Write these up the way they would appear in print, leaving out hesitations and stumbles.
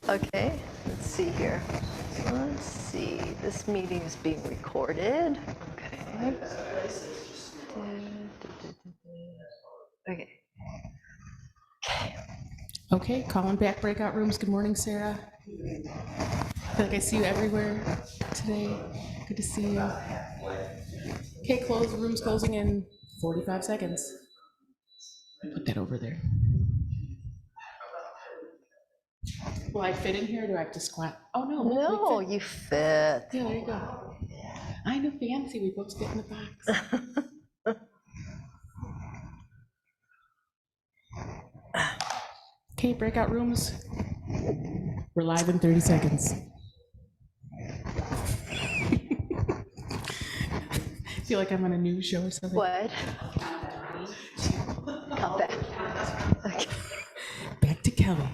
Okay, let's see here. Let's see. This meeting is being recorded. Okay. Okay. Okay, calling back breakout rooms. Good morning, Sarah. I feel like I see you everywhere today. Good to see you. Okay, rooms closing in 45 seconds. Put that over there. Will I fit in here or do I have to squat? Oh, no. No, you fit. Yeah, there you go. I know, fancy. We both fit in the box. Okay, breakout rooms. We're live in 30 seconds. Feel like I'm on a news show or something. What? Come back. Okay. Back to Kelly.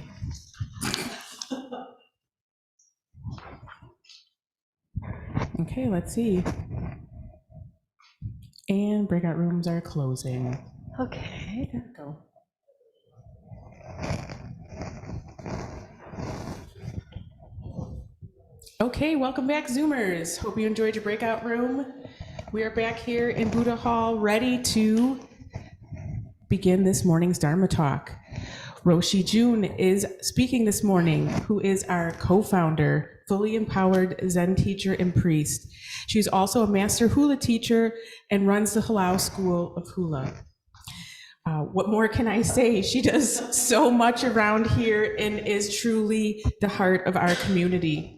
Okay, let's see. And breakout rooms are closing. Okay. There we go. Okay, welcome back, Zoomers. Hope you enjoyed your breakout room. We are back here in Buddha Hall, ready to begin this morning's Dharma talk. Roshi June is speaking this morning, who is our co-founder, fully empowered Zen teacher and priest. She's also a master hula teacher and runs the Halau School of Hula. What more can I say? She does so much around here and is truly the heart of our community.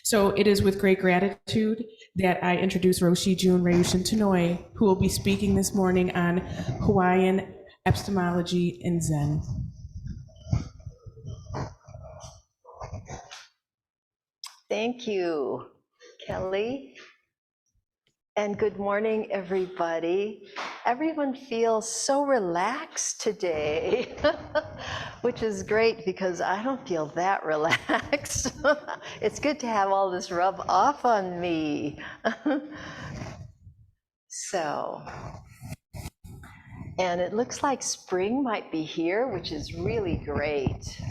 So it is with great gratitude that I introduce Roshi June Ryushin Tanoue, who will be speaking this morning on Hawaiian epistemology and Zen. Thank you, Kelly. And good morning, everybody. Everyone feels so relaxed today, which is great because I don't feel that relaxed. It's good to have all this rub off on me. So, and it looks like spring might be here, which is really great.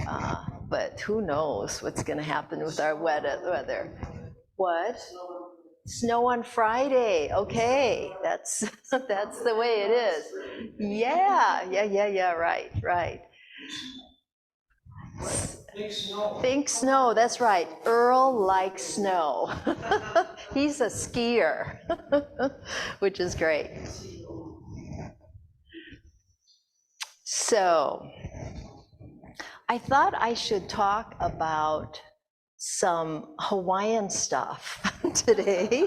But who knows what's going to happen with our weather. What? Snow on Friday. Okay, that's the way it is. Yeah. Right. Think snow. That's right. Earl likes snow. He's a skier, which is great. So, I thought I should talk about some Hawaiian stuff today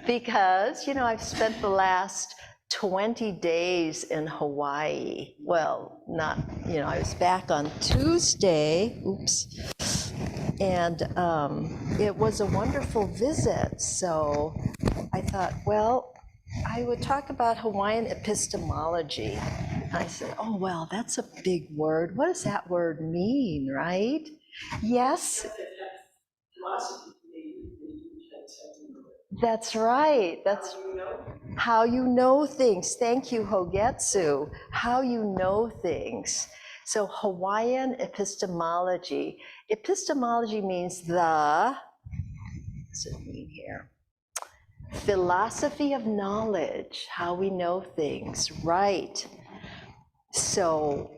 because, I've spent the last 20 days in Hawaii. Well, not, I was back on Tuesday, and it was a wonderful visit. So I thought, well, I would talk about Hawaiian epistemology. And I said, oh, well, that's a big word. What does that word mean, right? Yes. That's right. That's how you know things. Thank you, Hogetsu. How you know things. So Hawaiian epistemology. Epistemology means what does it mean here? Philosophy of knowledge, how we know things, right? So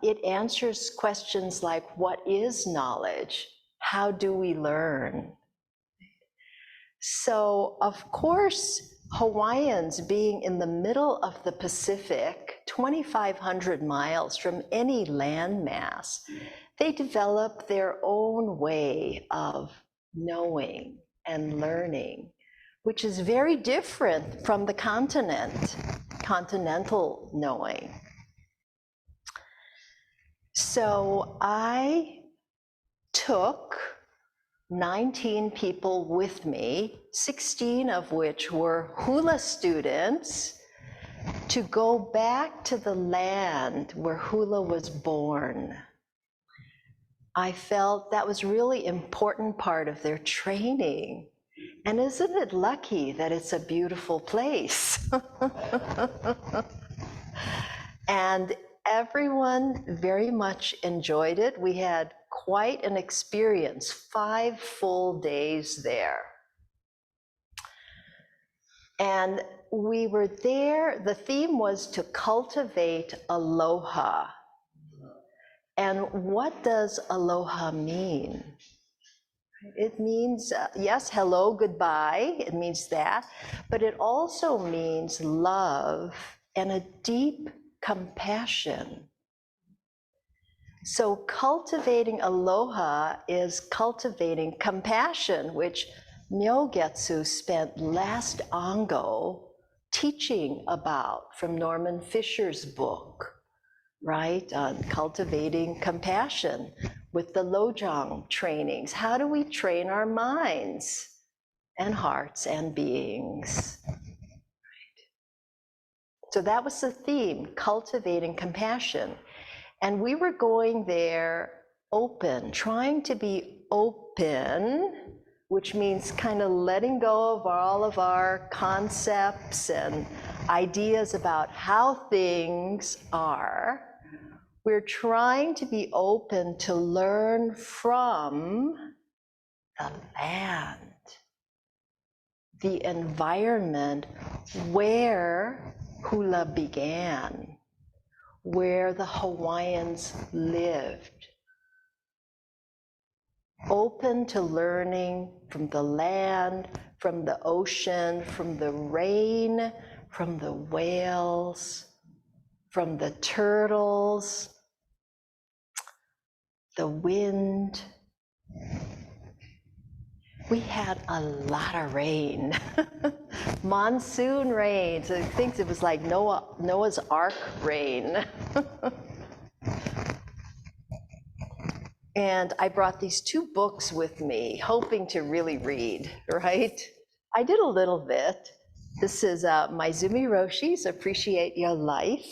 it answers questions like, what is knowledge? How do we learn? So, of course, Hawaiians being in the middle of the Pacific, 2,500 miles from any landmass, they developed their own way of knowing and learning, which is very different from the continental knowing. So I took 19 people with me, 16 of which were hula students, to go back to the land where hula was born. I felt that was really important part of their training. And isn't it lucky that it's a beautiful place? And everyone very much enjoyed it. We had quite an experience, 5 full days there. And we were there, the theme was to cultivate aloha. And what does aloha mean? It means, yes, hello, goodbye, it means that, but it also means love and a deep compassion. So cultivating aloha is cultivating compassion, which Myogetsu spent last Ango teaching about from Norman Fisher's book, right, on cultivating compassion with the Lojong trainings. How do we train our minds and hearts and beings? So that was the theme, cultivating compassion. And we were going there open, trying to be open, which means kind of letting go of all of our concepts and ideas about how things are. We're trying to be open to learn from the land, the environment where hula began, where the Hawaiians lived. Open to learning from the land, from the ocean, from the rain, from the whales, from the turtles, the wind. We had a lot of rain, monsoon rain. So I think it was like Noah's Ark rain. And I brought these 2 books with me, hoping to really read, right? I did a little bit. This is Maizumi Roshi's Appreciate Your Life.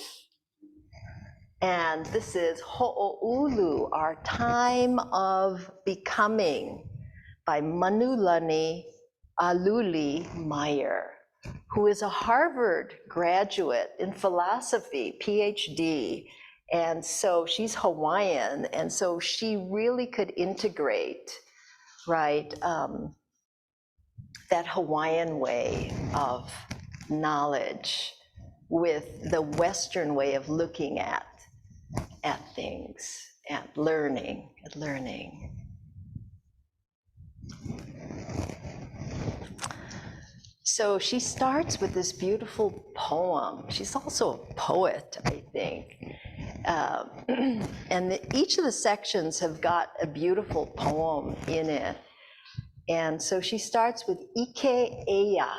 And this is Ho'oulu, Our Time of Becoming, by Manulani Aluli Meyer, who is a Harvard graduate in philosophy, PhD. And so she's Hawaiian, and so she really could integrate, right, that Hawaiian way of knowledge with the Western way of looking at things, at learning. So she starts with this beautiful poem. She's also a poet, I think. And each of the sections have got a beautiful poem in it. And so she starts with Ike Eya.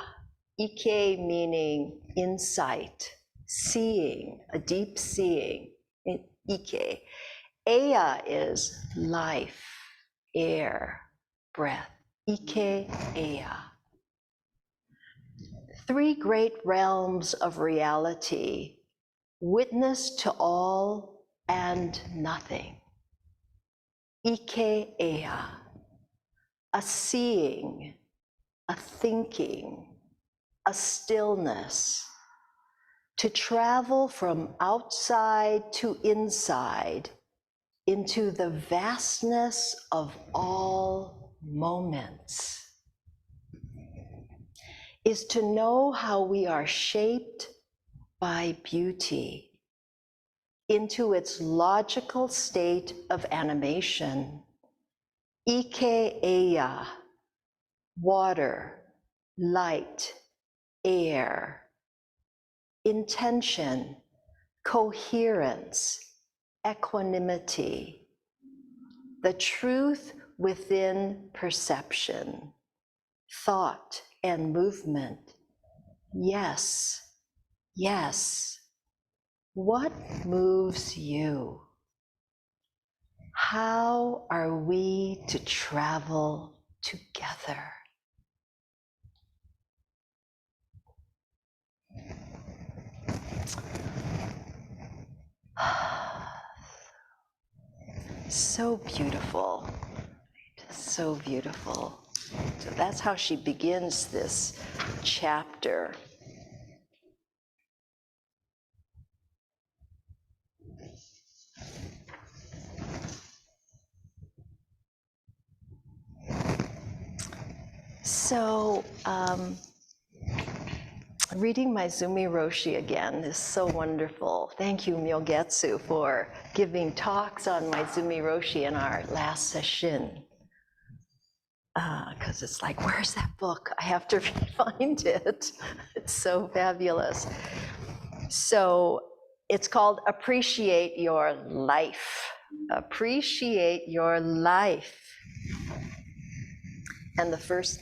Ike meaning insight, seeing, a deep seeing. Ike. Eya is life, air, breath. Ike Eya. 3 great realms of reality, witness to all and nothing. Ike Eya, a seeing, a thinking, a stillness, to travel from outside to inside into the vastness of all moments, is to know how we are shaped by beauty into its logical state of animation. Ike Eya, water, light, air, intention, coherence, equanimity, the truth within perception, thought and movement. Yes, yes. What moves you? How are we to travel together? So beautiful, so beautiful. So that's how she begins this chapter. So, reading my Zumi Roshi again is so wonderful. Thank you, Myogetsu, for giving talks on my Zumi Roshi in our last session. Because it's like, where's that book? I have to find it. It's so fabulous. So it's called Appreciate Your Life. Appreciate your life. And the first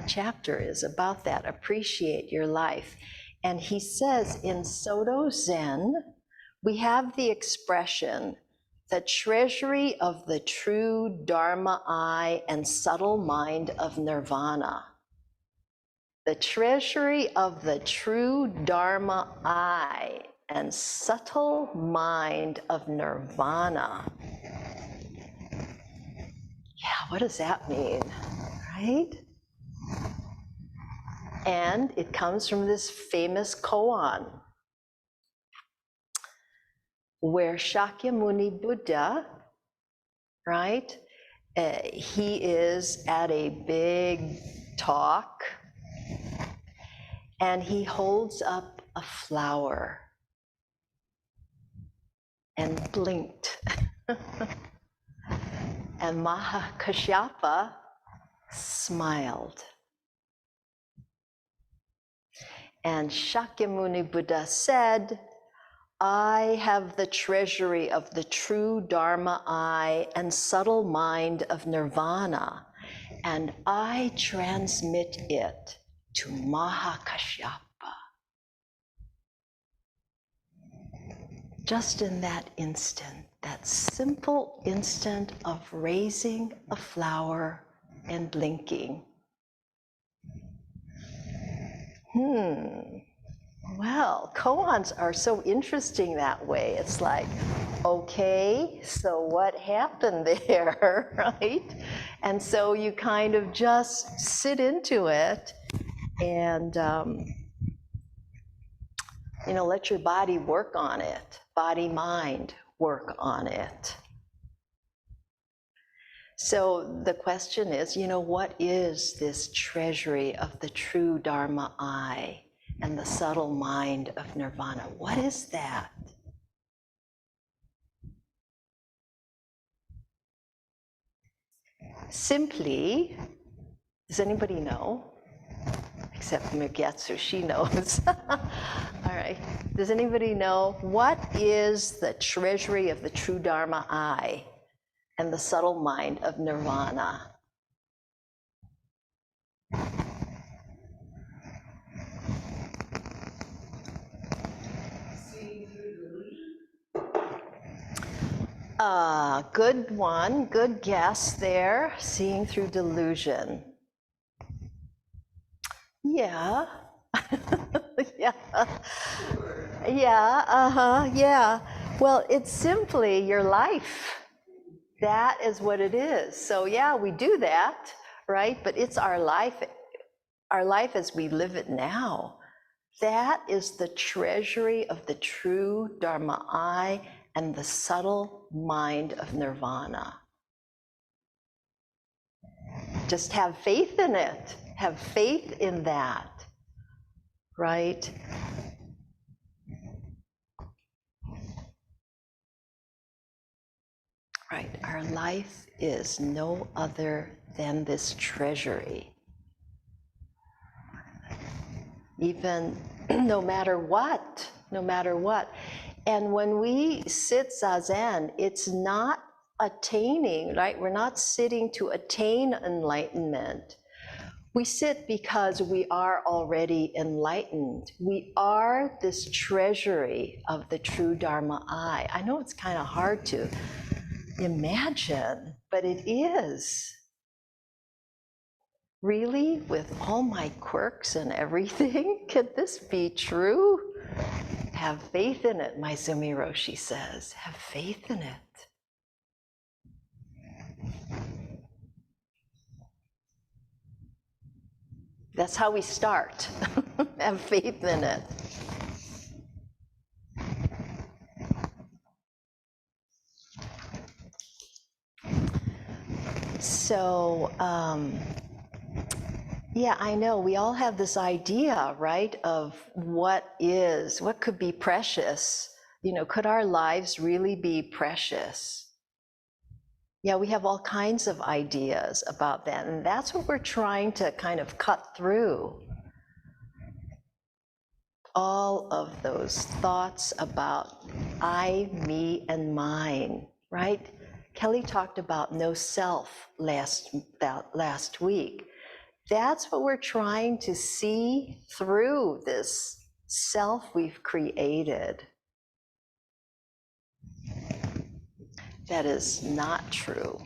chapter is about that, appreciate your life. And he says in Soto Zen, we have the expression, the treasury of the true Dharma eye and subtle mind of nirvana. The treasury of the true Dharma eye and subtle mind of nirvana. Yeah, what does that mean? Right? And it comes from this famous koan where Shakyamuni Buddha, right? He is at a big talk and he holds up a flower and blinked. And Mahakashyapa smiled. And Shakyamuni Buddha said, I have the treasury of the true Dharma eye and subtle mind of nirvana, and I transmit it to Mahakashyapa. Just in that instant, that simple instant of raising a flower and blinking. Well, koans are so interesting that way. It's like, okay, so what happened there, right? And so you kind of just sit into it and, let your body work on it, body, mind work on it. So the question is, what is this treasury of the true Dharma eye and the subtle mind of nirvana? What is that? Simply, does anybody know? Except Myogetsu, she knows. All right. Does anybody know what is the treasury of the true Dharma eye and the subtle mind of nirvana? Good one, good guess there, seeing through delusion. Yeah. Yeah. Yeah, yeah. Well, it's simply your life. That is what it is. So yeah, we do that, right? But it's our life as we live it now. That is the treasury of the true Dharma eye and the subtle mind of nirvana. Just have faith in it. Have faith in that, right? Right, our life is no other than this treasury. Even no matter what. And when we sit zazen, it's not attaining, right? We're not sitting to attain enlightenment. We sit because we are already enlightened. We are this treasury of the true Dharma eye. I know it's kind of hard to imagine, but it is. Really, with all my quirks and everything, could this be true? Have faith in it, my Zumi Roshi says. Have faith in it. That's how we start. Have faith in it. So, Yeah, I know. We all have this idea, right, of what could be precious. You know, could our lives really be precious? Yeah, we have all kinds of ideas about that. And that's what we're trying to kind of cut through. All of those thoughts about I, me, and mine, right? Kelly talked about no self last week. That's what we're trying to see through, this self we've created. That is not true.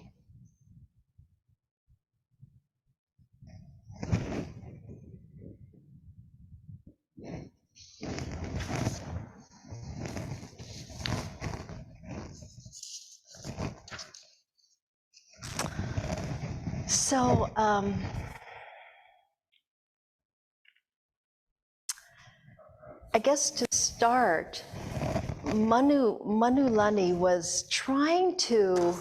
So, I guess to start, Manulani was trying to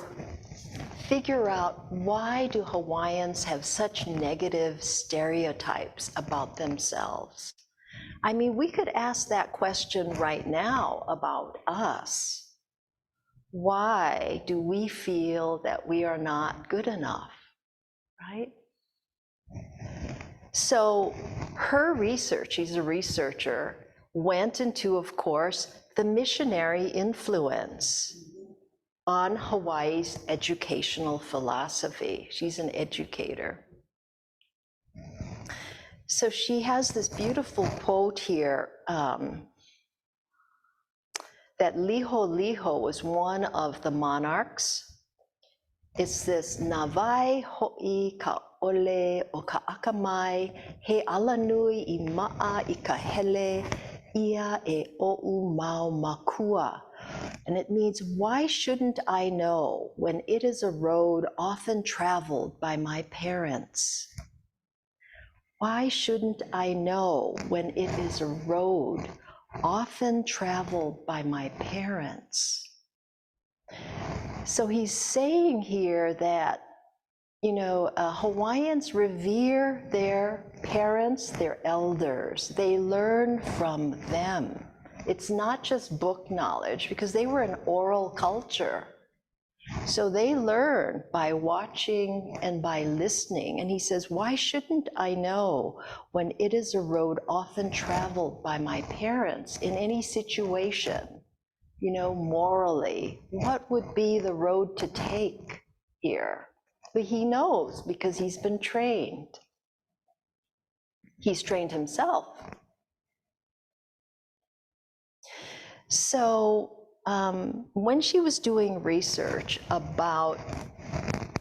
figure out, why do Hawaiians have such negative stereotypes about themselves? I mean, we could ask that question right now about us. Why do we feel that we are not good enough, right? So her research, she's a researcher, went into, of course, the missionary influence on Hawaii's educational philosophy. She's an educator. So she has this beautiful quote here, that Liho was one of the monarchs. It's this, Nawai ho'i ka ole o ka akamai, he alanui I ma'a I ka hele, ia e o'u mau makua. And it means, why shouldn't I know when it is a road often traveled by my parents? Why shouldn't I know when it is a road often traveled by my parents? So he's saying here that, you know, Hawaiians revere their parents, their elders. They learn from them. It's not just book knowledge, because they were an oral culture. So they learn by watching and by listening. And he says, why shouldn't I know when it is a road often traveled by my parents in any situation? You know, morally, what would be the road to take here? But he knows, because he's been trained. He's trained himself. So when she was doing research about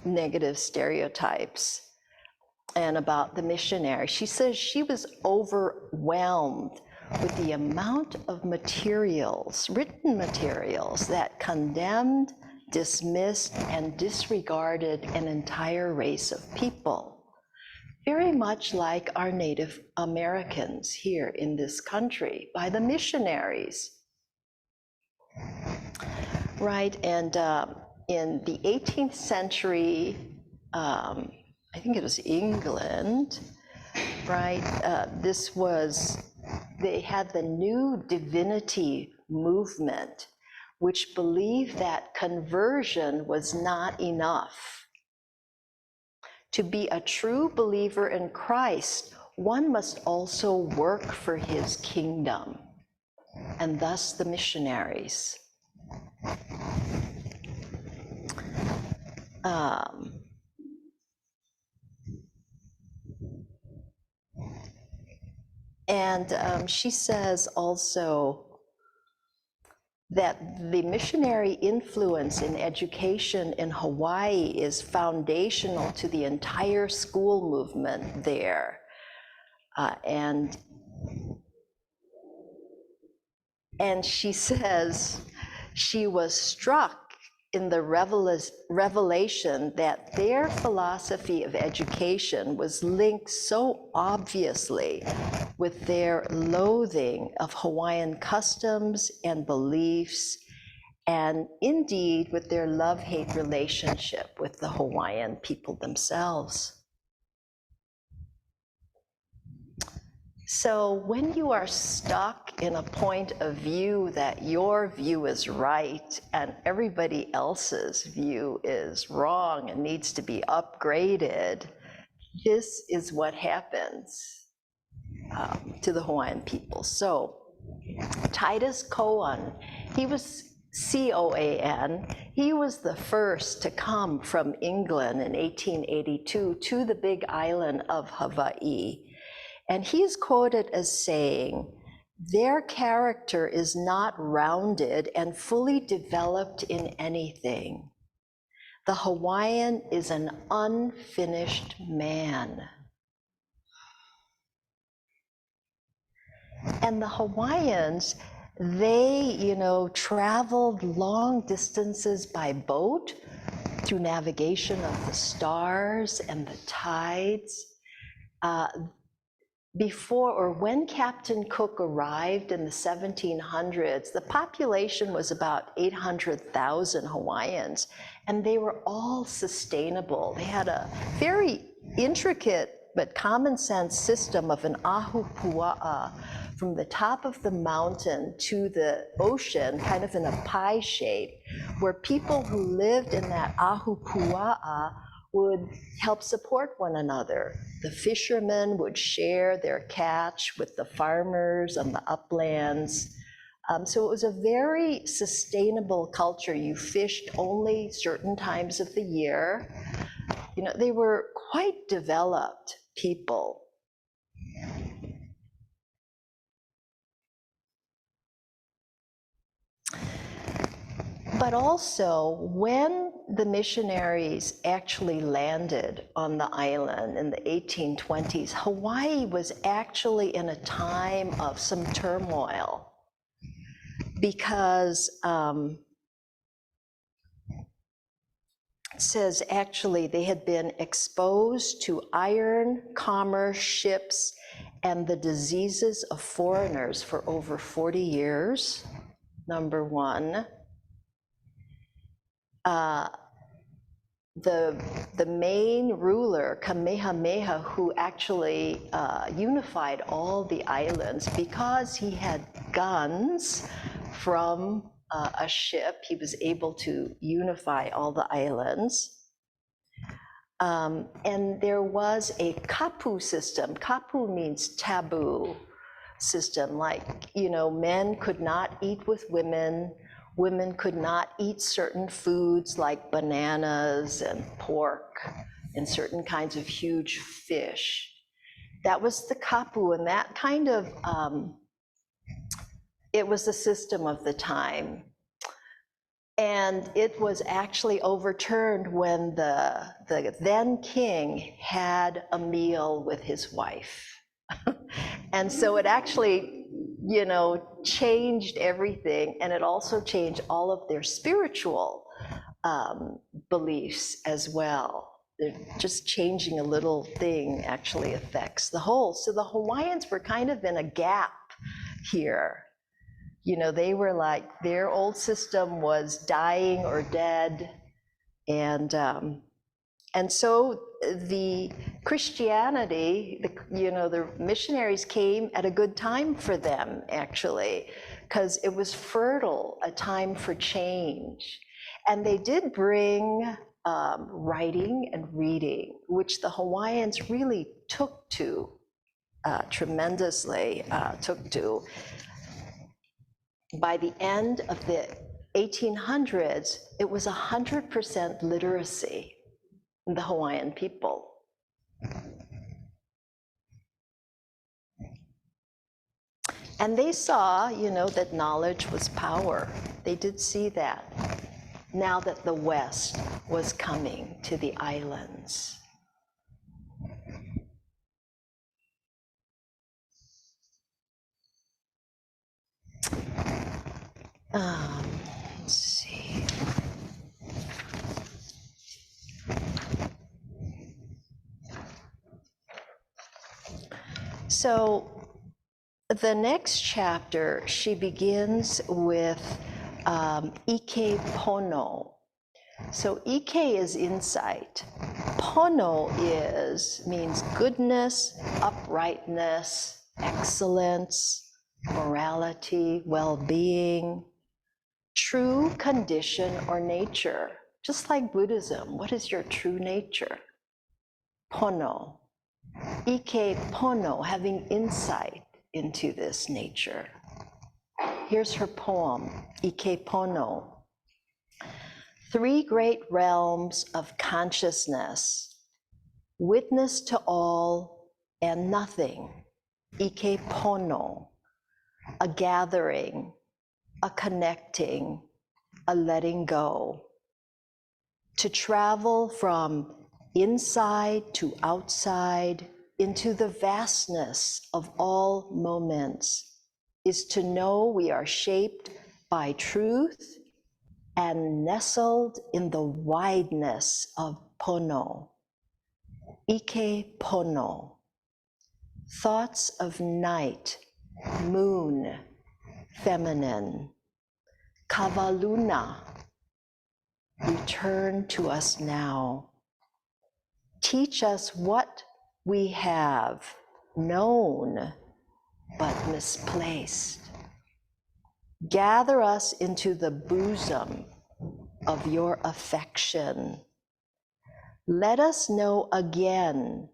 negative stereotypes and about the missionary, she says she was overwhelmed with the amount of materials, written materials, that condemned, dismissed, and disregarded an entire race of people. Very much like our Native Americans here in this country, by the missionaries. Right, and in the 18th century, I think it was England, right? They had the New Divinity movement, which believed that conversion was not enough. To be a true believer in Christ, one must also work for his kingdom, and thus the missionaries. She says also that the missionary influence in education in Hawaii is foundational to the entire school movement there. And she says she was struck in the revelation that their philosophy of education was linked so obviously with their loathing of Hawaiian customs and beliefs, and indeed with their love-hate relationship with the Hawaiian people themselves. So when you are stuck in a point of view that your view is right and everybody else's view is wrong and needs to be upgraded, this is what happens to the Hawaiian people. So Titus Coan, he was C-O-A-N, he was the first to come from England in 1882 to the big island of Hawaii. And he's quoted as saying, "Their character is not rounded and fully developed in anything. The Hawaiian is an unfinished man." And the Hawaiians, they, traveled long distances by boat through navigation of the stars and the tides. Before or when Captain Cook arrived in the 1700s, the population was about 800,000 Hawaiians, and they were all sustainable. They had a very intricate but common sense system of an ahupua'a from the top of the mountain to the ocean, kind of in a pie shape, where people who lived in that ahupua'a would help support one another. The fishermen would share their catch with the farmers on the uplands. So it was a very sustainable culture. You fished only certain times of the year. They were quite developed people. But also, when the missionaries actually landed on the island in the 1820s, Hawaii was actually in a time of some turmoil because it says actually they had been exposed to iron, commerce, ships, and the diseases of foreigners for over 40 years, number one. The main ruler, Kamehameha, who actually unified all the islands, because he had guns from a ship, he was able to unify all the islands. And there was a kapu system. Kapu means taboo system, like, men could not eat with women. Women could not eat certain foods like bananas and pork and certain kinds of huge fish. That was the kapu, and that kind of, it was the system of the time. And it was actually overturned when the then king had a meal with his wife. And so it actually, changed everything, and it also changed all of their spiritual beliefs as well. They're just changing a little thing actually affects the whole. So the Hawaiians were kind of in a gap here. They were like, their old system was dying or dead, and so the Christianity, the missionaries came at a good time for them, actually, because it was fertile, a time for change. And they did bring writing and reading, which the Hawaiians really took to, tremendously took to. By the end of the 1800s, it was 100% literacy. The Hawaiian people. And they saw, that knowledge was power. They did see that, now that the West was coming to the islands. Let's see. So the next chapter, she begins with Ike Pono. So Ike is insight. Pono means goodness, uprightness, excellence, morality, well-being, true condition or nature. Just like Buddhism, what is your true nature? Pono. Ike pono, having insight into this nature. Here's her poem, Ike pono. 3 great realms of consciousness, witness to all and nothing. Ike pono, a gathering, a connecting, a letting go. To travel from inside to outside into the vastness of all moments is to know we are shaped by truth and nestled in the wideness of pono. Ike pono. Thoughts of night, moon, feminine. Kavaluna. Return to us now. Teach us what we have known but misplaced. Gather us into the bosom of your affection. Let us know again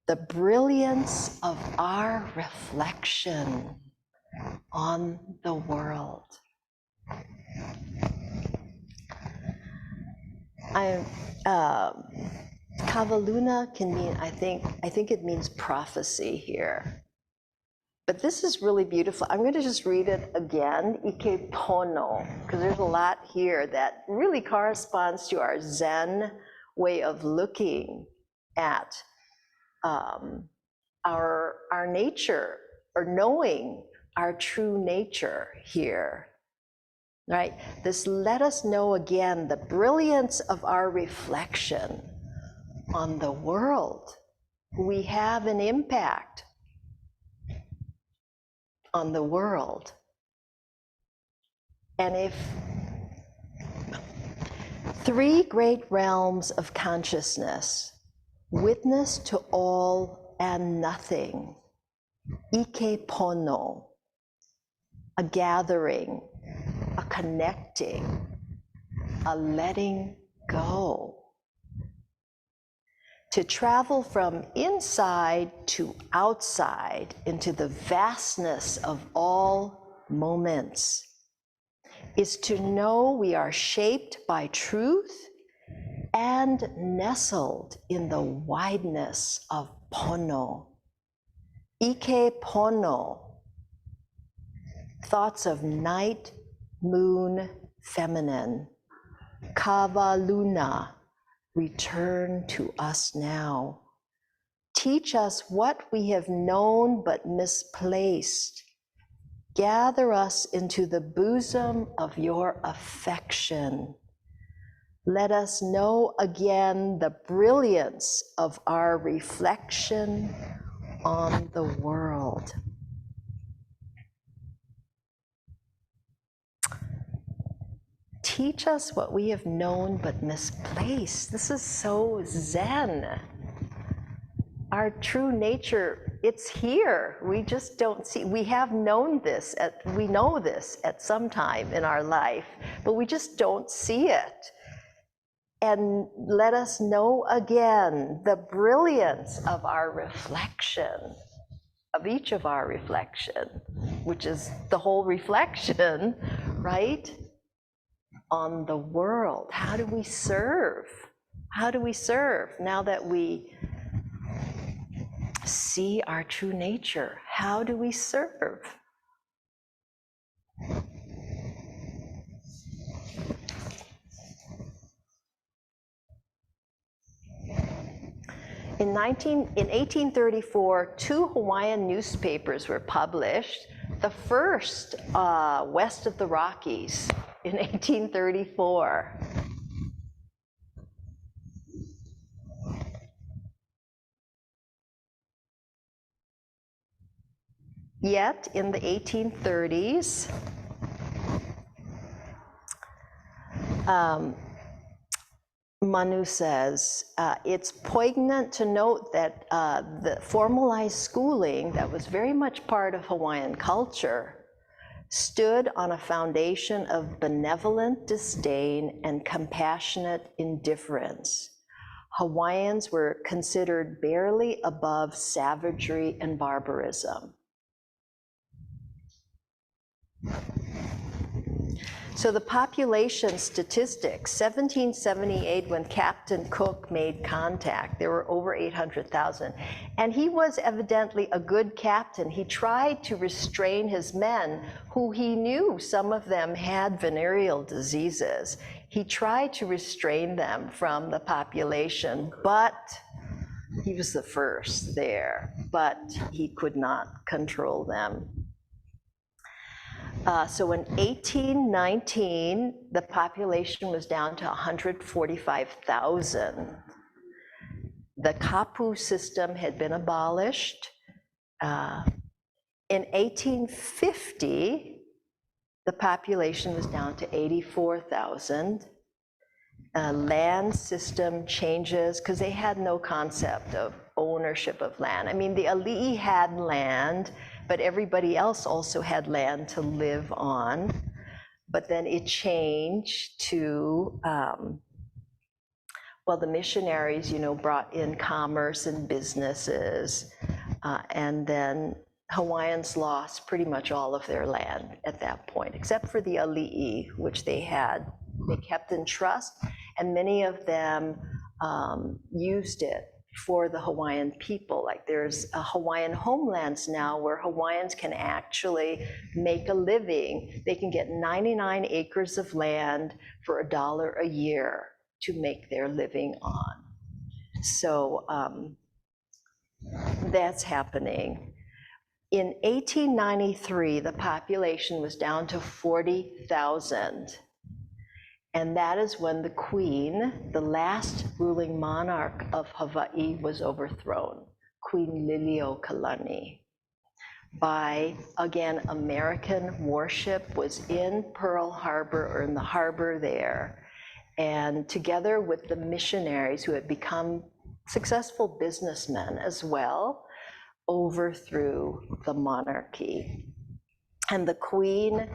the brilliance of our reflection on the world. Kavaluna can mean, I think it means prophecy here. But this is really beautiful. I'm going to just read it again, Ike pono, because there's a lot here that really corresponds to our Zen way of looking at our nature, or knowing our true nature here. Right? This let us know again the brilliance of our reflection on the world. We have an impact on the world. And if 3 great realms of consciousness, witness to all and nothing, Ike pono, a gathering, a connecting, a letting go. To travel from inside to outside into the vastness of all moments is to know we are shaped by truth and nestled in the wideness of pono. Ike pono, thoughts of night, moon, feminine. Kavaluna, return to us now. Teach us what we have known but misplaced. Gather us into the bosom of your affection. Let us know again the brilliance of our reflection on the world. Teach us what we have known but misplaced. This is so Zen. Our true nature, it's here. We just don't see. We have known this, we know this at some time in our life, but we just don't see it. And let us know again the brilliance of our reflection, of each of our reflection, which is the whole reflection, right? On the world. How do we serve? How do we serve now that we see our true nature? How do we serve? In 1834, 2 Hawaiian newspapers were published. The first west of the Rockies in 1834. Yet in the 1830s, Manu says, it's poignant to note that the formalized schooling that was very much part of Hawaiian culture stood on a foundation of benevolent disdain and compassionate indifference. Hawaiians were considered barely above savagery and barbarism. So the population statistics, 1778, when Captain Cook made contact, there were over 800,000. And he was evidently a good captain. He tried to restrain his men, who he knew some of them had venereal diseases. He tried to restrain them from the population, but he was the first there, but he could not control them. So in 1819, the population was down to 145,000. The kapu system had been abolished. In 1850, the population was down to 84,000. Land system changes, because they had no concept of ownership of land. I mean, the ali'i had land, but everybody else also had land to live on. But then it changed to, well, the missionaries, brought in commerce and businesses, and then Hawaiians lost pretty much all of their land at that point, except for the ali'i, which they kept in trust, and many of them used it for the Hawaiian people. Like there's Hawaiian homelands now where Hawaiians can actually make a living. They can get 99 acres of land for $1 a year to make their living on. So that's happening. In 1893, the population was down to 40,000. And that is when the queen, the last ruling monarch of Hawaii, was overthrown, Queen Liliuokalani, by, again, American warship was in Pearl Harbor, or in the harbor there, and together with the missionaries who had become successful businessmen as well, overthrew the monarchy. And the queen,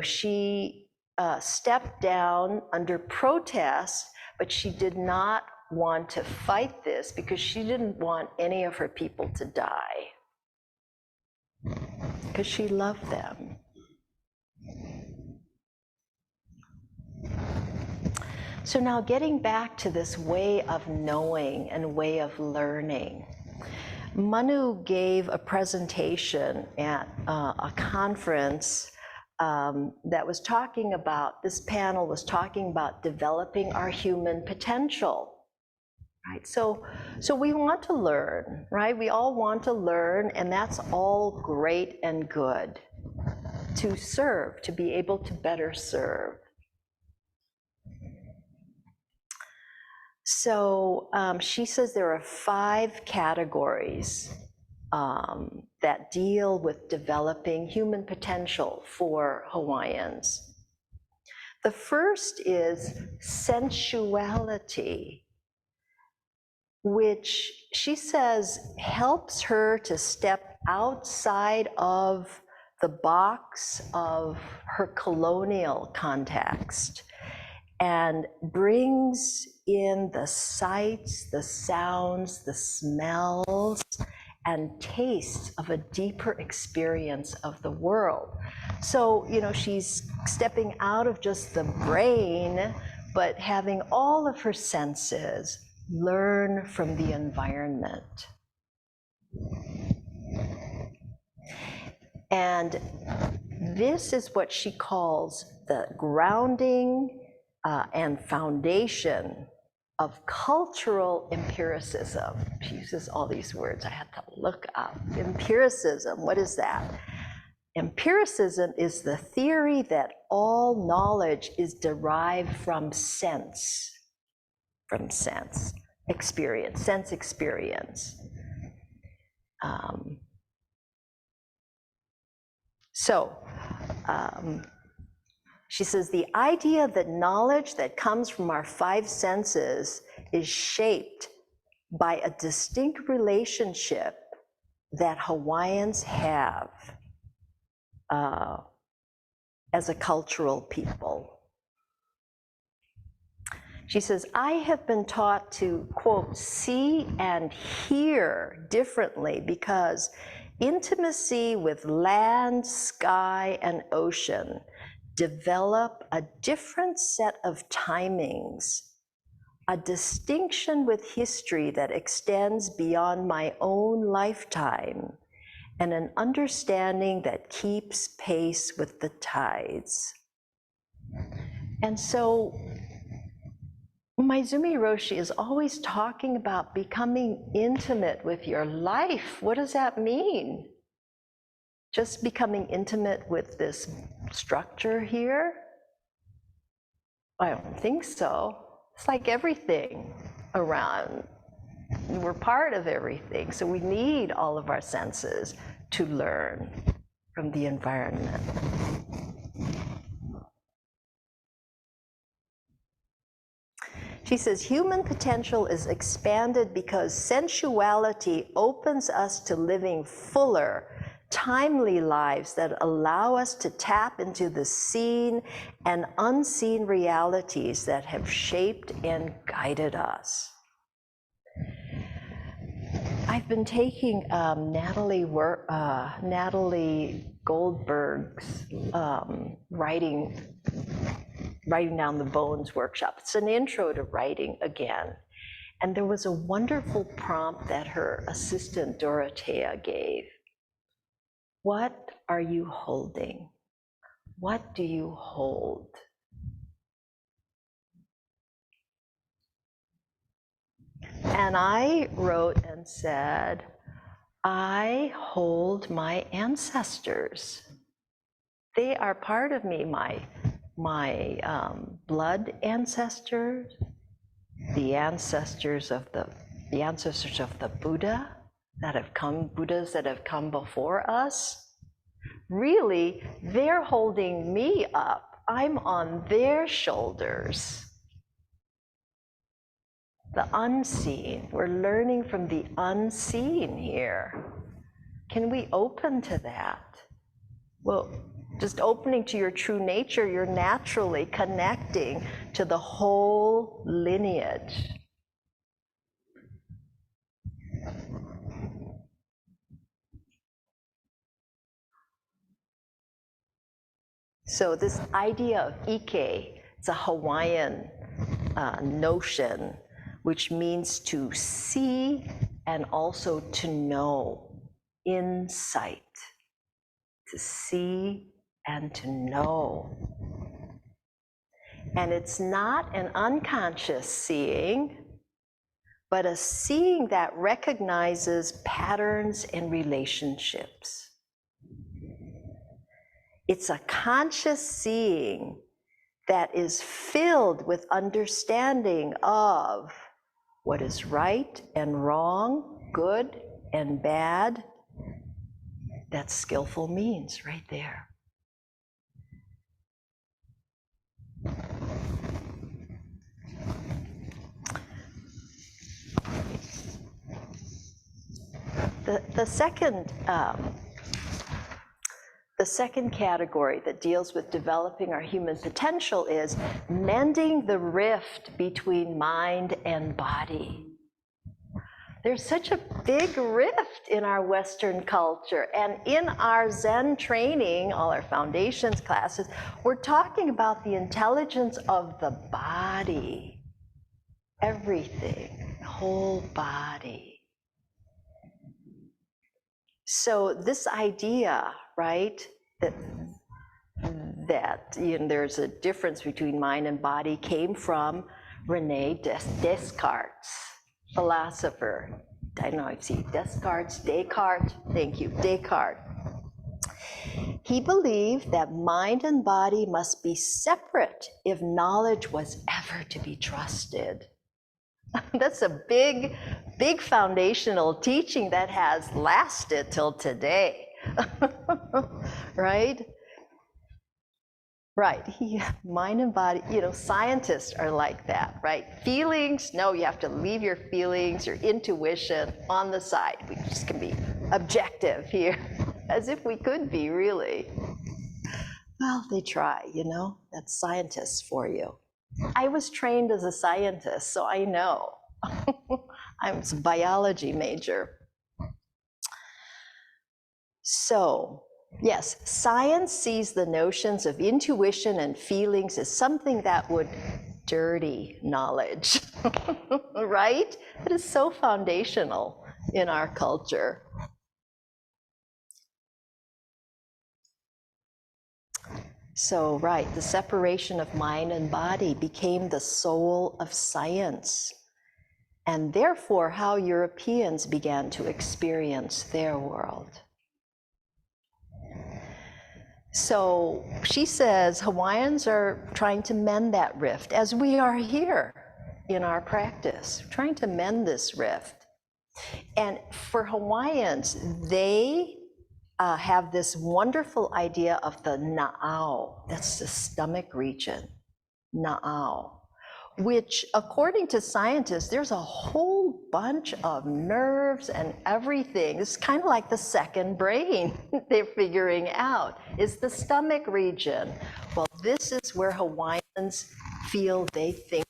she stepped down under protest, but she did not want to fight this because she didn't want any of her people to die, because she loved them. So now getting back to this way of knowing and way of learning, Manu gave a presentation at a conference that was talking about, this panel was talking about developing our human potential, right? So we want to learn, right? We all want to learn, and that's all great and good, to serve, to be able to better serve. So she says there are 5 categories that deal with developing human potential for Hawaiians. The first is sensuality, which she says helps her to step outside of the box of her colonial context and brings in the sights, the sounds, the smells, and tastes of a deeper experience of the world. So, she's stepping out of just the brain, but having all of her senses learn from the environment. And this is what she calls the grounding and foundation of cultural empiricism. She uses all these words I had to look up. Empiricism, what is that? Empiricism is the theory that all knowledge is derived from sense experience, sense experience. She says, the idea that knowledge that comes from our five senses is shaped by a distinct relationship that Hawaiians have as a cultural people. She says, I have been taught to, quote, see and hear differently because intimacy with land, sky, and ocean develop a different set of timings, a distinction with history that extends beyond my own lifetime, and an understanding that keeps pace with the tides. And so Maizumi Roshi is always talking about becoming intimate with your life. What does that mean? Just becoming intimate with this structure here? I don't think so. It's like everything around. We're part of everything, so we need all of our senses to learn from the environment. She says, human potential is expanded because sensuality opens us to living fuller, timely lives that allow us to tap into the seen and unseen realities that have shaped and guided us. I've been taking Natalie Goldberg's writing down the bones workshop. It's an intro to writing again. And there was a wonderful prompt that her assistant Dorothea gave. What are you holding? What do you hold? And I wrote and said, I hold my ancestors. They are part of me, my blood ancestors, the ancestors of the Buddha Buddhas that have come before us. Really, they're holding me up. I'm on their shoulders. The unseen. We're learning from the unseen here. Can we open to that? Well, just opening to your true nature, you're naturally connecting to the whole lineage. So this idea of ike, it's a Hawaiian notion, which means to see and also to know, insight, to see and to know. And it's not an unconscious seeing, but a seeing that recognizes patterns and relationships. It's a conscious seeing that is filled with understanding of what is right and wrong, good and bad. That's skillful means right there. The second category that deals with developing our human potential is mending the rift between mind and body. There's such a big rift in our Western culture, and in our Zen training, all our foundations classes, we're talking about the intelligence of the body, everything, the whole body. So this idea, right, that there's a difference between mind and body came from René Descartes, philosopher. I don't know if you see Descartes, thank you, Descartes. He believed that mind and body must be separate if knowledge was ever to be trusted. That's a big, big foundational teaching that has lasted till today, right? Right, mind and body, scientists are like that, right? Feelings, no, you have to leave your feelings, your intuition on the side. We just can be objective here, as if we could be, really. Well, they try, that's scientists for you. I was trained as a scientist, so I know. I was a biology major. So, yes, science sees the notions of intuition and feelings as something that would dirty knowledge, right? It is so foundational in our culture. So, right, the separation of mind and body became the soul of science, and therefore how Europeans began to experience their world. So she says Hawaiians are trying to mend that rift, as we are here in our practice, trying to mend this rift. And for Hawaiians, they have this wonderful idea of the na'au, that's the stomach region, na'au, which according to scientists, there's a whole bunch of nerves and everything. It's kind of like the second brain they're figuring out, is the stomach region. Well, this is where Hawaiians feel they think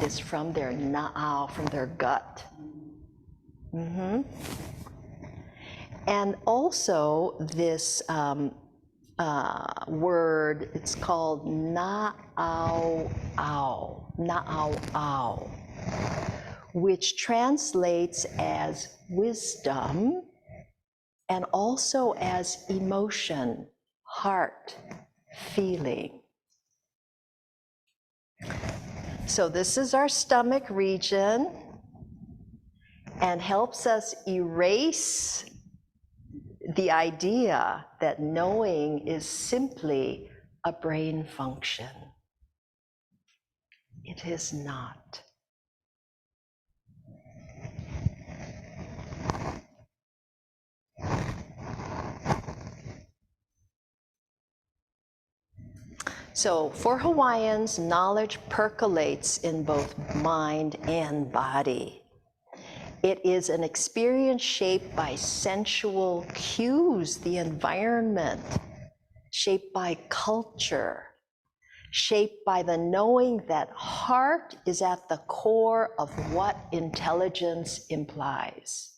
is from their na'au, from their gut. And also this word, it's called na'au, which translates as wisdom and also as emotion, heart, feeling. So this is our stomach region and helps us erase the idea that knowing is simply a brain function. It is not. So for Hawaiians, knowledge percolates in both mind and body. It is an experience shaped by sensual cues, the environment, shaped by culture, shaped by the knowing that heart is at the core of what intelligence implies.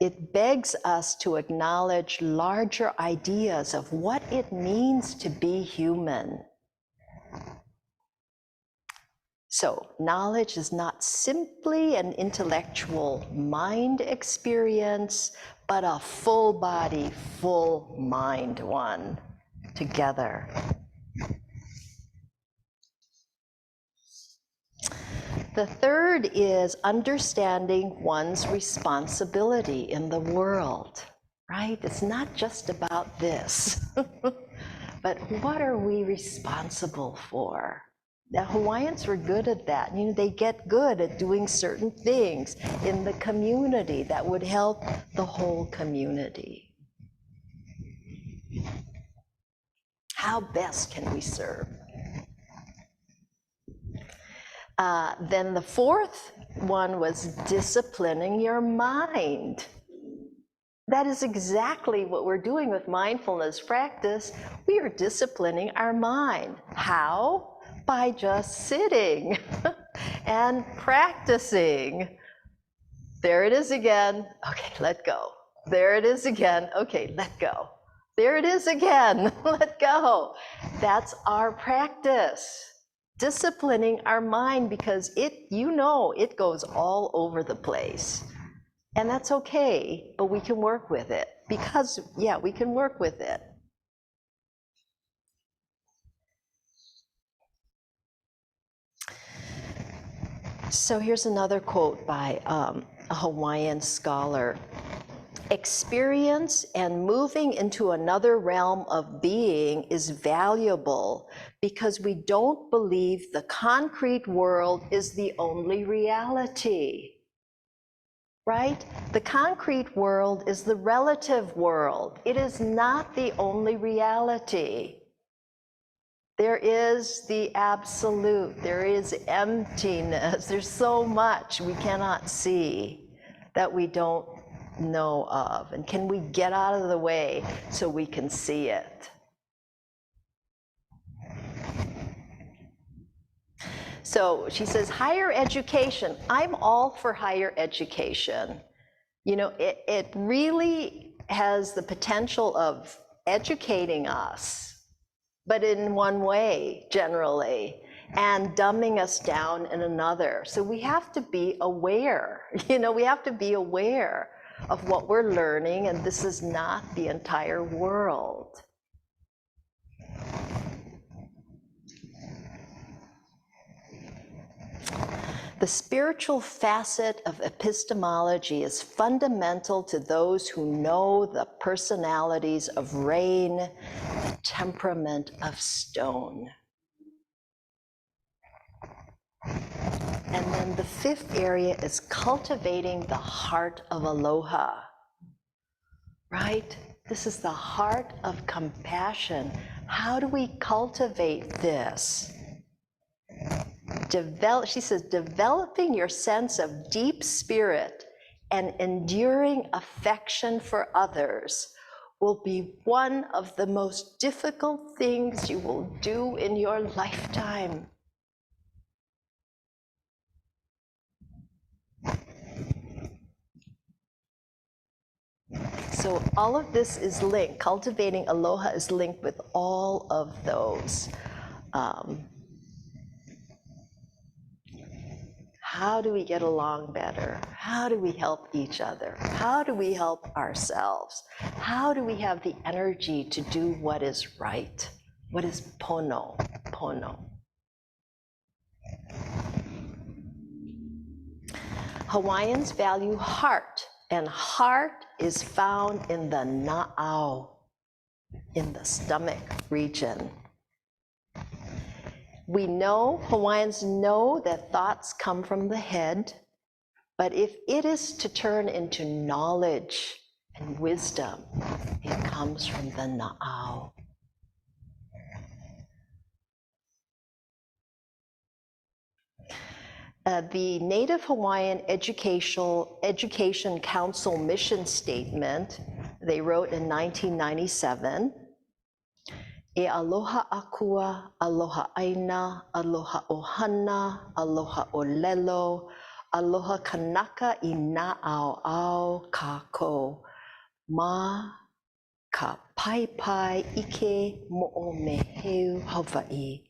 It begs us to acknowledge larger ideas of what it means to be human. So, knowledge is not simply an intellectual mind experience, but a full body, full mind one together. The third is understanding one's responsibility in the world, right? It's not just about this, but what are we responsible for? The Hawaiians were good at that. They get good at doing certain things in the community that would help the whole community. How best can we serve? Then the fourth one was disciplining your mind. That is exactly what we're doing with mindfulness practice. We are disciplining our mind. How? By just sitting and practicing. There it is again. Okay, let go. There it is again. Okay, let go. There it is again. Let go. That's our practice. Disciplining our mind, because it goes all over the place. And that's okay, but we can work with it. Because, we can work with it. So here's another quote by a Hawaiian scholar. Experience and moving into another realm of being is valuable because we don't believe the concrete world is the only reality. right? The concrete world is the relative world. It is not the only reality. There is the absolute, there is emptiness, there's so much we cannot see that we don't know of. And can we get out of the way so we can see it? So she says, higher education. I'm all for higher education. You know, it really has the potential of educating us, but in one way, generally, and dumbing us down in another. So we have to be aware, you know, we have to be aware of what we're learning, and this is not the entire world. The spiritual facet of epistemology is fundamental to those who know the personalities of rain, the temperament of stone. And then the fifth area is cultivating the heart of aloha, right? This is the heart of compassion. How do we cultivate this? She says, developing your sense of deep spirit and enduring affection for others will be one of the most difficult things you will do in your lifetime. So all of this is linked. Cultivating aloha is linked with all of those. How do we get along better? How do we help each other? How do we help ourselves? How do we have the energy to do what is right? What is pono? Pono. Hawaiians value heart, and heart is found in the na'au, in the stomach region. We know, Hawaiians know that thoughts come from the head, but if it is to turn into knowledge and wisdom, it comes from the na'au. The Native Hawaiian Education Council mission statement, they wrote in 1997, E aloha akua, aloha aina, aloha ohana, aloha olelo, aloha kanaka I na'au kako, ma ka pai ike mo'o meheu Hawaii.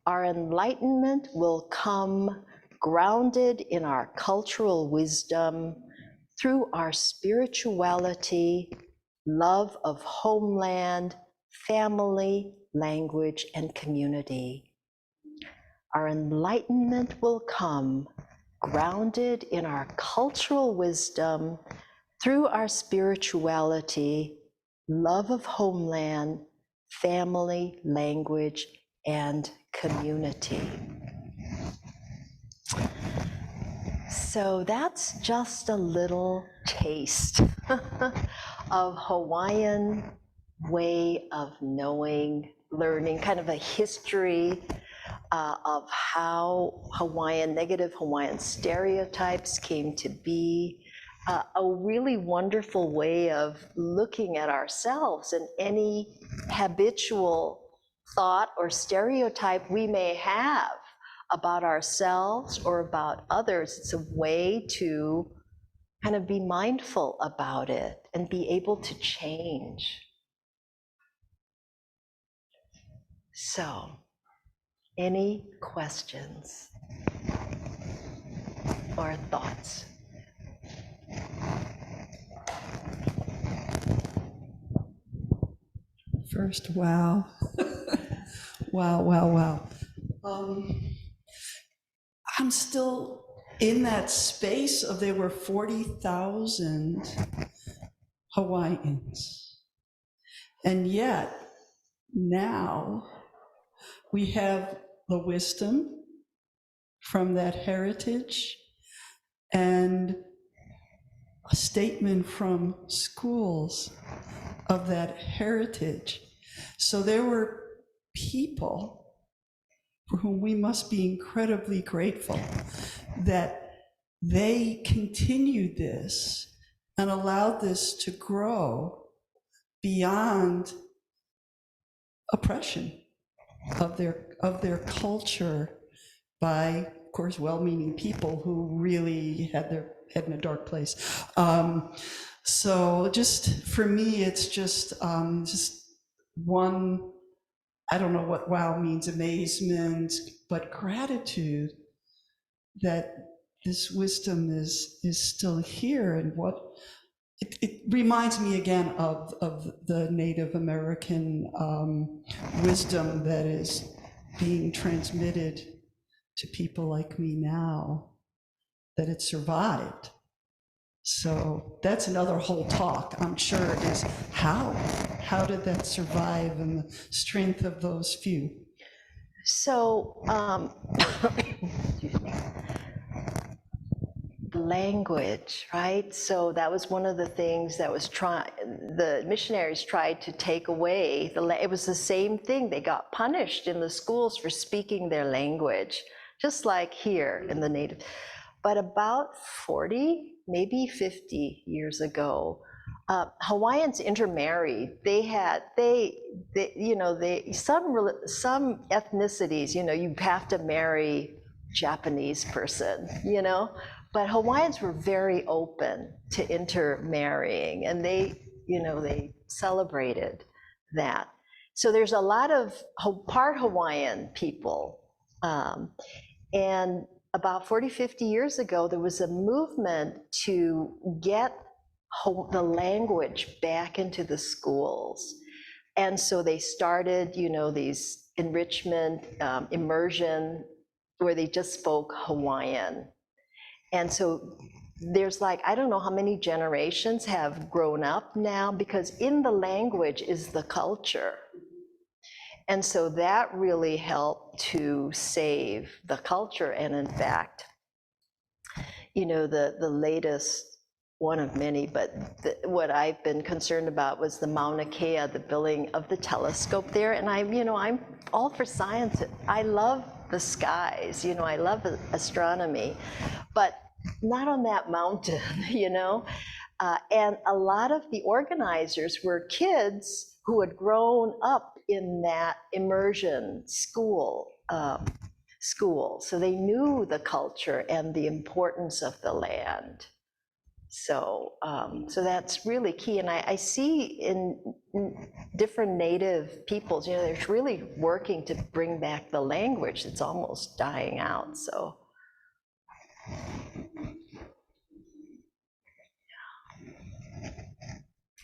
Our enlightenment will come grounded in our cultural wisdom through our spirituality, love of homeland, family, language, and community. Our enlightenment will come grounded in our cultural wisdom through our spirituality, love of homeland, family, language, and community. So that's just a little taste of Hawaiian way of knowing, learning, kind of a history of how negative Hawaiian stereotypes came to be, a really wonderful way of looking at ourselves and any habitual thought or stereotype we may have about ourselves or about others. It's a way to kind of be mindful about it and be able to change. So, any questions or thoughts? First, wow. Wow. I'm still in that space of there were 40,000 Hawaiians. And yet, now, we have the wisdom from that heritage and a statement from schools of that heritage. So there were people for whom we must be incredibly grateful that they continued this and allowed this to grow beyond oppression of their culture by, of course, well-meaning people who really had their head in a dark place. So just for me, it's just one, I don't know what wow means, amazement, but gratitude that this wisdom is still here. And what it reminds me again of the Native American wisdom that is being transmitted to people like me now, that it survived. So that's another whole talk, I'm sure, is how did that survive and the strength of those few? So, excuse me. Language, right? So that was one of the things that was the missionaries tried to take away. It was the same thing. They got punished in the schools for speaking their language, just like here in the Native. But about 40, maybe 50 years ago, Hawaiians intermarried. Some ethnicities, you have to marry Japanese person, but Hawaiians were very open to intermarrying, and they celebrated that. So there's a lot of part Hawaiian people, and about 40, 50 years ago, there was a movement to get the language back into the schools. And so they started, these enrichment, immersion, where they just spoke Hawaiian. And so there's I don't know how many generations have grown up now, because in the language is the culture. And so that really helped to save the culture. And in fact, the latest, one of many, but what I've been concerned about was the Mauna Kea, the building of the telescope there. And I'm all for science. I love the skies, I love astronomy, but not on that mountain, and a lot of the organizers were kids who had grown up in that immersion school, so they knew the culture and the importance of the land. So that's really key. And I see in different Native peoples, they're really working to bring back the language that's almost dying out. So.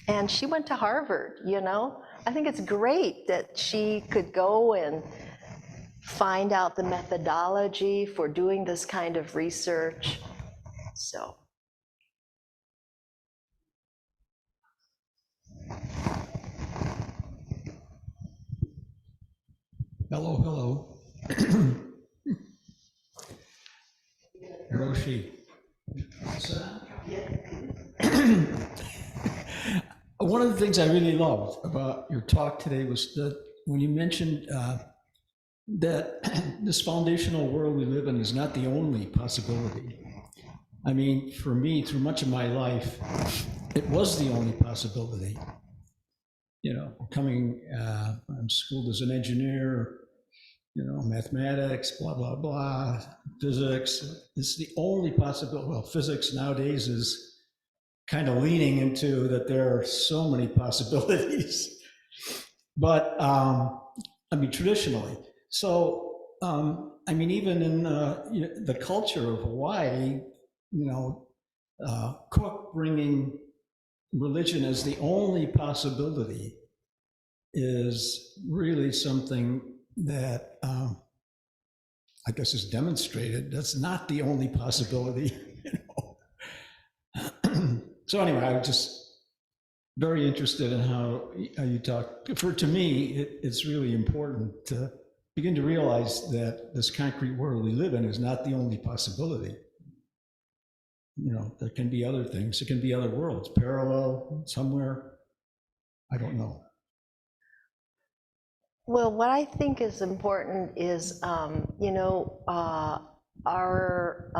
And she went to Harvard, I think it's great that she could go and find out the methodology for doing this kind of research. So. Hello. Roshi. One of the things I really loved about your talk today was that when you mentioned that this foundational world we live in is not the only possibility. I mean, for me, through much of my life, it was the only possibility. Coming, I'm schooled as an engineer, mathematics, blah, blah, blah, physics. It's the only possibility. Well, physics nowadays is kind of leaning into that there are so many possibilities. But, traditionally. So, even in the culture of Hawaii, Cook bringing religion as the only possibility is really something that I guess is demonstrated. That's not the only possibility. So anyway, I was just very interested in how you talk. To me, it's really important to begin to realize that this concrete world we live in is not the only possibility. there can be other things. It can be other worlds, parallel somewhere. I don't know. Well, what I think is important is, our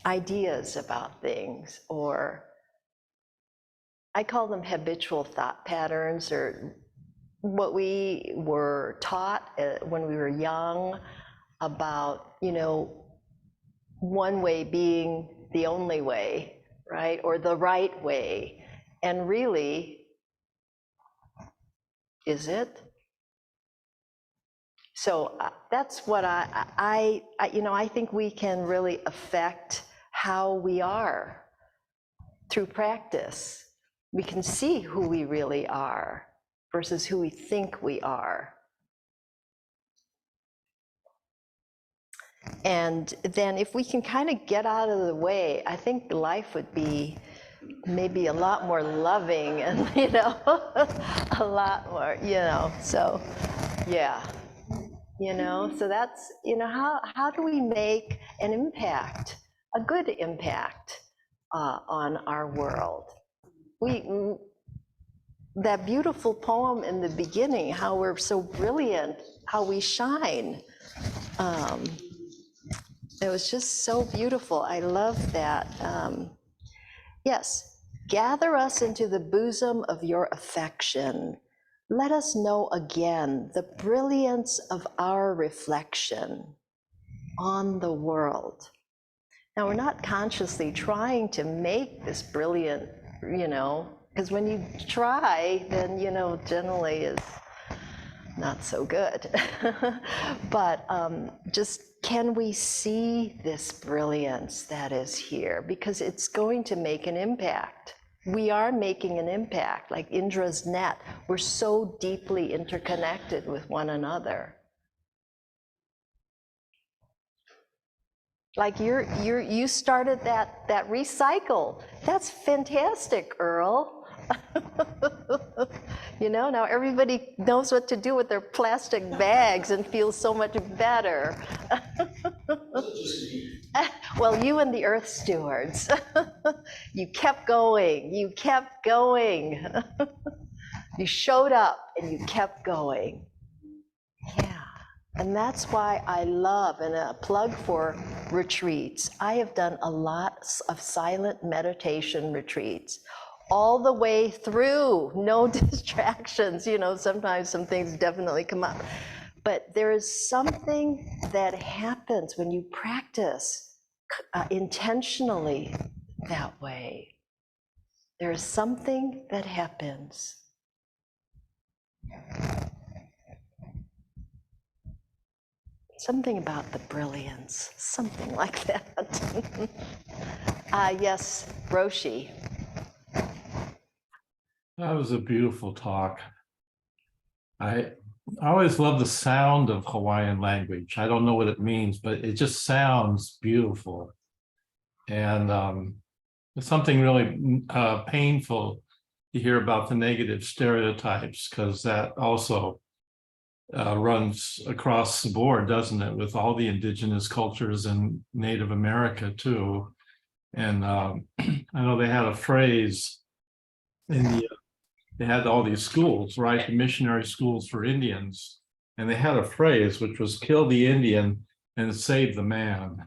ideas about things, or I call them habitual thought patterns, or what we were taught when we were young about, one way being the only way, right? Or the right way. And really, is it? So that's what I think we can really affect how we are through practice. We can see who we really are versus who we think we are. And then if we can kind of get out of the way, I think life would be maybe a lot more loving and, a lot more, so, yeah. So that's, how do we make an impact, a good impact on our world? That beautiful poem in the beginning, how we're so brilliant, how we shine. It was just so beautiful. I love that. Yes, gather us into the bosom of your affection. Let us know again the brilliance of our reflection on the world. Now, we're not consciously trying to make this brilliant, because when you try, then, generally is not so good. But just can we see this brilliance that is here? Because it's going to make an impact. We are making an impact, like Indra's net. We're so deeply interconnected with one another. Like you started that recycle. That's fantastic, Earl. Now everybody knows what to do with their plastic bags and feels so much better. Well, you and the Earth Stewards, you kept going, you showed up and you kept going. Yeah, and that's why I love, and a plug for retreats. I have done a lot of silent meditation retreats, all the way through, no distractions. Sometimes some things definitely come up. But there is something that happens when you practice intentionally that way. There is something that happens. Something about the brilliance, something like that. Yes, Roshi. That was a beautiful talk. I always love the sound of Hawaiian language. I don't know what it means, but it just sounds beautiful. And it's something really painful to hear about the negative stereotypes, because that also runs across the board, doesn't it, with all the indigenous cultures in Native America too. And I know they had a phrase in the they had all these schools, right? The missionary schools for Indians. And they had a phrase which was kill the Indian and save the man.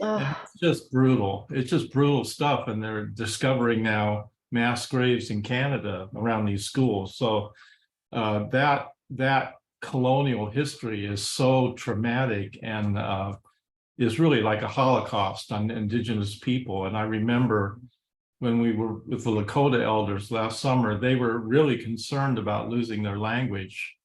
And it's just brutal. It's just brutal stuff. And they're discovering now mass graves in Canada around these schools. So that colonial history is so traumatic and is really like a Holocaust on indigenous people. And I remember when we were with the Lakota elders last summer, they were really concerned about losing their language.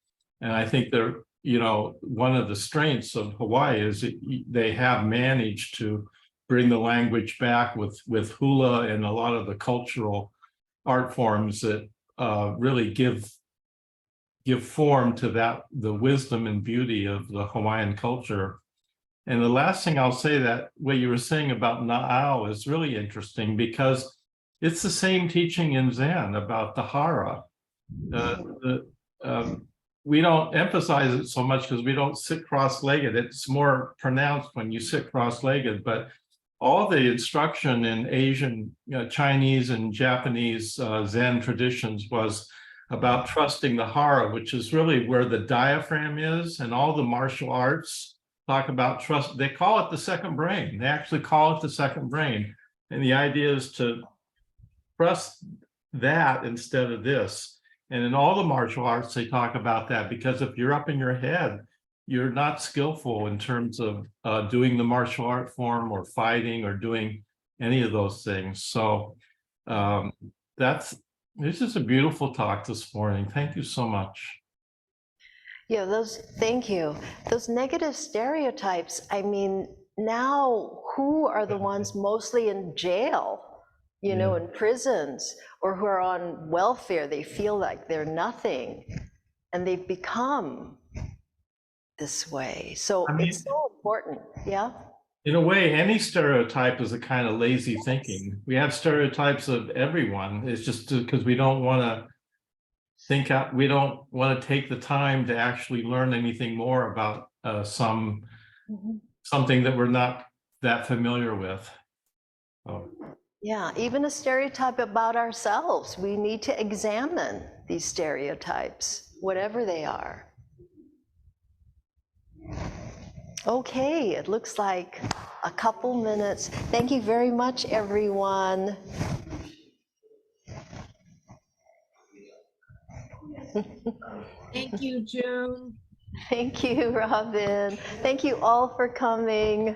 And I think they're, one of the strengths of Hawaii is that they have managed to bring the language back with hula and a lot of the cultural art forms that really give form to the wisdom and beauty of the Hawaiian culture. And the last thing I'll say, that what you were saying about Na'au is really interesting, because it's the same teaching in Zen about the hara. We don't emphasize it so much because we don't sit cross-legged. It's more pronounced when you sit cross-legged, but all the instruction in Asian, Chinese and Japanese Zen traditions was about trusting the hara, which is really where the diaphragm is, and all the martial arts talk about trust. They call it the second brain. They actually call it the second brain. And the idea is to trust that instead of this. And in all the martial arts, they talk about that, because if you're up in your head, you're not skillful in terms of doing the martial art form or fighting or doing any of those things. So this is a beautiful talk this morning. Thank you so much. Yeah, thank you. Those negative stereotypes, I mean, now who are the ones mostly in jail, you know, in prisons, or who are on welfare? They feel like they're nothing, and they've become this way. So I mean, it's so important. Yeah. In a way, any stereotype is a kind of lazy thinking. We have stereotypes of everyone. It's just because we don't want to think out, we don't want to take the time to actually learn anything more about something that we're not that familiar with. Oh. Yeah, even a stereotype about ourselves. We need to examine these stereotypes, whatever they are. Okay, it looks like a couple minutes. Thank you very much, everyone. Thank you, June. Thank you, Robin. Thank you all for coming.